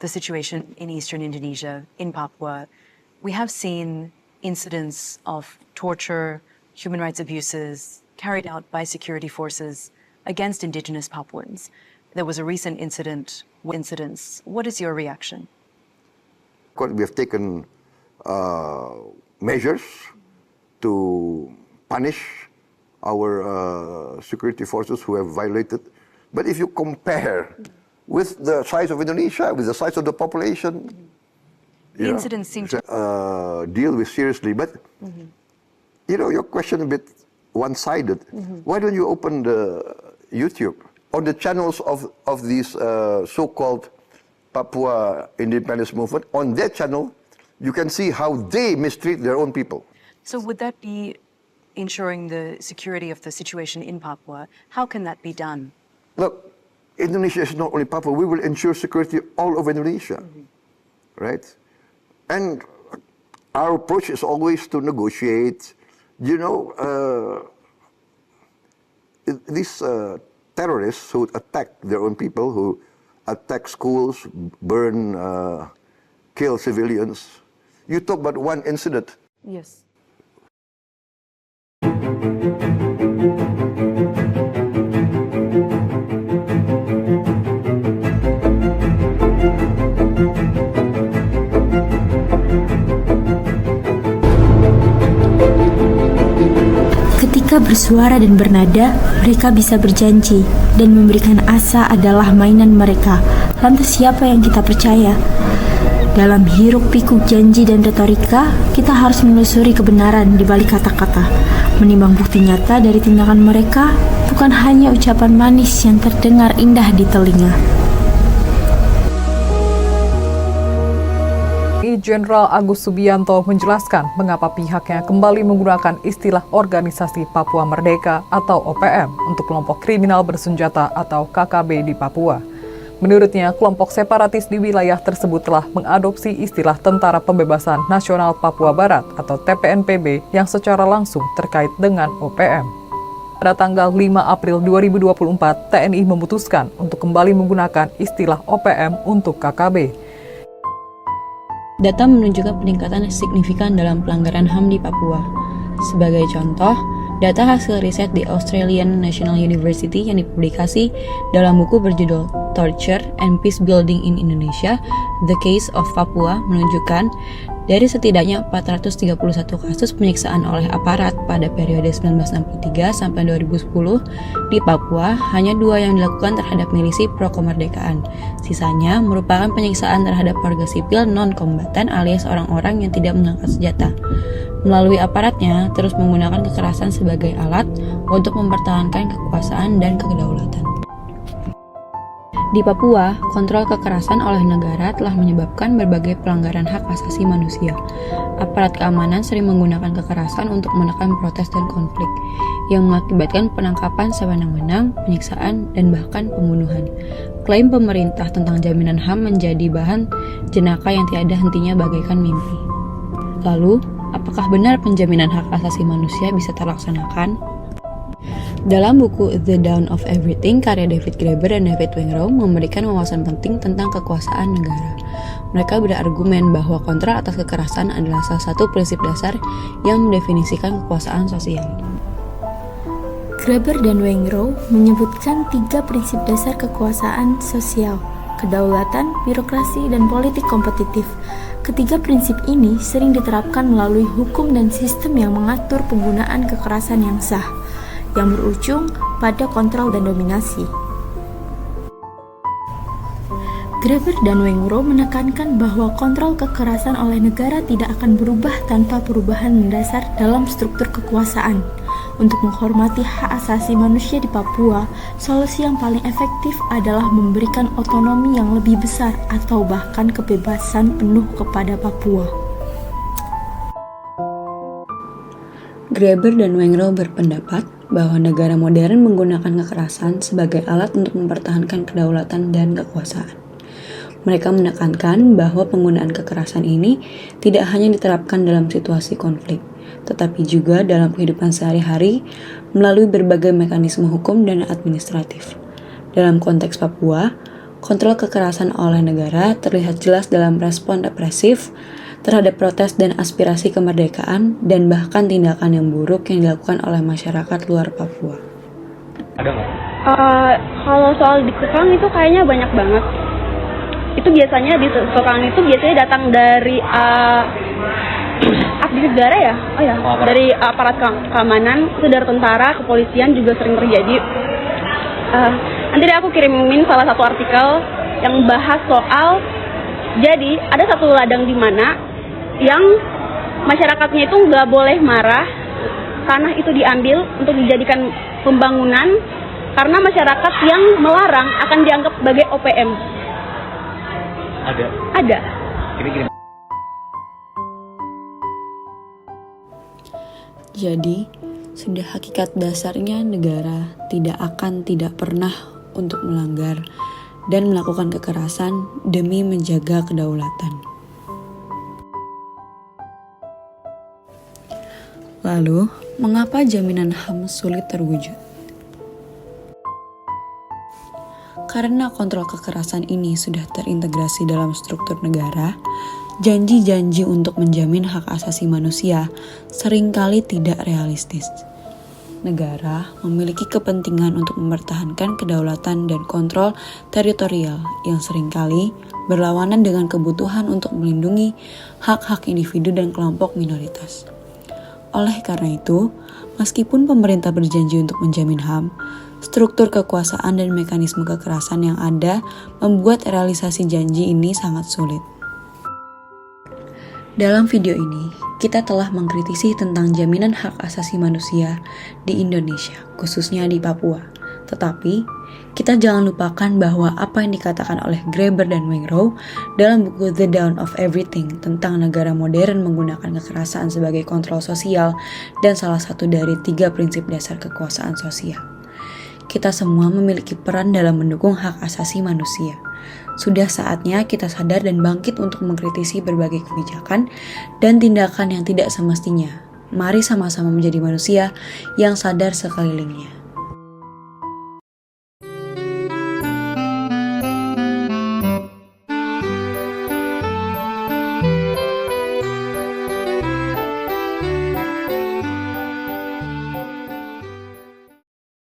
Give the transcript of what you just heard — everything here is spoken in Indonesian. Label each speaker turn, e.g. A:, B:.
A: the situation in eastern Indonesia, in Papua, we have seen incidents of torture, human rights abuses carried out by security forces against indigenous Papuans. There was a recent incidents. What is your reaction?
B: We have taken measures to punish our security forces who have violated. But if you compare with the size of Indonesia, with the size of the population,
A: the incidents seem to
B: deal with seriously. But your question a bit one-sided. Why don't you open the YouTube on the channels of these so-called Papua Independence Movement? On their channel, you can see how they mistreat their own people.
A: So would that be ensuring the security of the situation in Papua? How can that be done?
B: Look, Indonesia is not only Papua. We will ensure security all over Indonesia, right? And our approach is always to negotiate. These terrorists who attack their own people, who attack schools, burn, kill civilians. You talk about one incident.
A: Yes.
C: Ketika bersuara dan bernada, mereka bisa berjanji dan memberikan asa adalah mainan mereka. Lantas siapa yang kita percaya? Dalam hiruk-pikuk janji dan retorika, kita harus menelusuri kebenaran di balik kata-kata, menimbang bukti nyata dari tindakan mereka, bukan hanya ucapan manis yang terdengar indah di telinga.
D: Jenderal Agus Subianto menjelaskan mengapa pihaknya kembali menggunakan istilah Organisasi Papua Merdeka atau OPM untuk kelompok kriminal bersenjata atau KKB di Papua. Menurutnya, kelompok separatis di wilayah tersebut telah mengadopsi istilah Tentara Pembebasan Nasional Papua Barat atau TPNPB yang secara langsung terkait dengan OPM. Pada tanggal 5 April 2024, TNI memutuskan untuk kembali menggunakan istilah OPM untuk KKB.
C: Data menunjukkan peningkatan signifikan dalam pelanggaran HAM di Papua. Sebagai contoh, data hasil riset di Australian National University yang dipublikasi dalam buku berjudul Torture and Peace Building in Indonesia, The Case of Papua menunjukkan dari setidaknya 431 kasus penyiksaan oleh aparat pada periode 1963 sampai 2010 di Papua, hanya 2 yang dilakukan terhadap milisi pro-kemerdekaan. Sisanya merupakan penyiksaan terhadap warga sipil non-kombatan alias orang-orang yang tidak mengangkat senjata. Melalui aparatnya, terus menggunakan kekerasan sebagai alat untuk mempertahankan kekuasaan dan kedaulatan. Di Papua, kontrol kekerasan oleh negara telah menyebabkan berbagai pelanggaran hak asasi manusia. Aparat keamanan sering menggunakan kekerasan untuk menekan protes dan konflik, yang mengakibatkan penangkapan sewenang-wenang, penyiksaan, dan bahkan pembunuhan. Klaim pemerintah tentang jaminan HAM menjadi bahan jenaka yang tiada hentinya bagaikan mimpi. Lalu, apakah benar penjaminan hak asasi manusia bisa terlaksanakan? Dalam buku The Dawn of Everything karya David Graeber dan David Wengrow memberikan wawasan penting tentang kekuasaan negara. Mereka berargumen bahwa kontrol atas kekerasan adalah salah satu prinsip dasar yang mendefinisikan kekuasaan sosial. Graeber dan Wengrow menyebutkan 3 prinsip dasar kekuasaan sosial: kedaulatan, birokrasi, dan politik kompetitif. Ketiga prinsip ini sering diterapkan melalui hukum dan sistem yang mengatur penggunaan kekerasan yang sah, yang berujung pada kontrol dan dominasi. Graeber dan Wengrow menekankan bahwa kontrol kekerasan oleh negara tidak akan berubah tanpa perubahan mendasar dalam struktur kekuasaan. Untuk menghormati hak asasi manusia di Papua, solusi yang paling efektif adalah memberikan otonomi yang lebih besar atau bahkan kebebasan penuh kepada Papua. Graeber dan Wengrow berpendapat bahwa negara modern menggunakan kekerasan sebagai alat untuk mempertahankan kedaulatan dan kekuasaan. Mereka menekankan bahwa penggunaan kekerasan ini tidak hanya diterapkan dalam situasi konflik, tetapi juga dalam kehidupan sehari-hari melalui berbagai mekanisme hukum dan administratif. Dalam konteks Papua, Kontrol kekerasan oleh negara terlihat jelas dalam respon represif terhadap protes dan aspirasi kemerdekaan dan bahkan tindakan yang buruk yang dilakukan oleh masyarakat luar Papua.
E: Ada nggak?
F: Kalau soal dikekang itu kayaknya banyak banget. Itu biasanya dikekang itu biasanya datang dari aktivis negara ya? Oh ya, dari aparat keamanan, itu dari tentara, kepolisian juga sering terjadi. Nanti deh aku kirimin salah satu artikel yang bahas soal, jadi ada satu ladang di mana yang masyarakatnya itu nggak boleh marah, tanah itu diambil untuk dijadikan pembangunan karena masyarakat yang melarang akan dianggap sebagai OPM. Ada.
E: Gini.
C: Jadi, sudah hakikat dasarnya negara tidak pernah untuk melanggar dan melakukan kekerasan demi menjaga kedaulatan. Lalu, mengapa jaminan HAM sulit terwujud? Karena kontrol kekerasan ini sudah terintegrasi dalam struktur negara, janji-janji untuk menjamin hak asasi manusia seringkali tidak realistis. Negara memiliki kepentingan untuk mempertahankan kedaulatan dan kontrol teritorial yang seringkali berlawanan dengan kebutuhan untuk melindungi hak-hak individu dan kelompok minoritas. Oleh karena itu, meskipun pemerintah berjanji untuk menjamin HAM, struktur kekuasaan dan mekanisme kekerasan yang ada membuat realisasi janji ini sangat sulit. Dalam video ini, kita telah mengkritisi tentang jaminan hak asasi manusia di Indonesia, khususnya di Papua. Tetapi, kita jangan lupakan bahwa apa yang dikatakan oleh Graeber dan Wengrow dalam buku The Dawn of Everything tentang negara modern menggunakan kekerasan sebagai kontrol sosial dan salah satu dari 3 prinsip dasar kekuasaan sosial. Kita semua memiliki peran dalam mendukung hak asasi manusia. Sudah saatnya kita sadar dan bangkit untuk mengkritisi berbagai kebijakan dan tindakan yang tidak semestinya. Mari sama-sama menjadi manusia yang sadar sekelilingnya.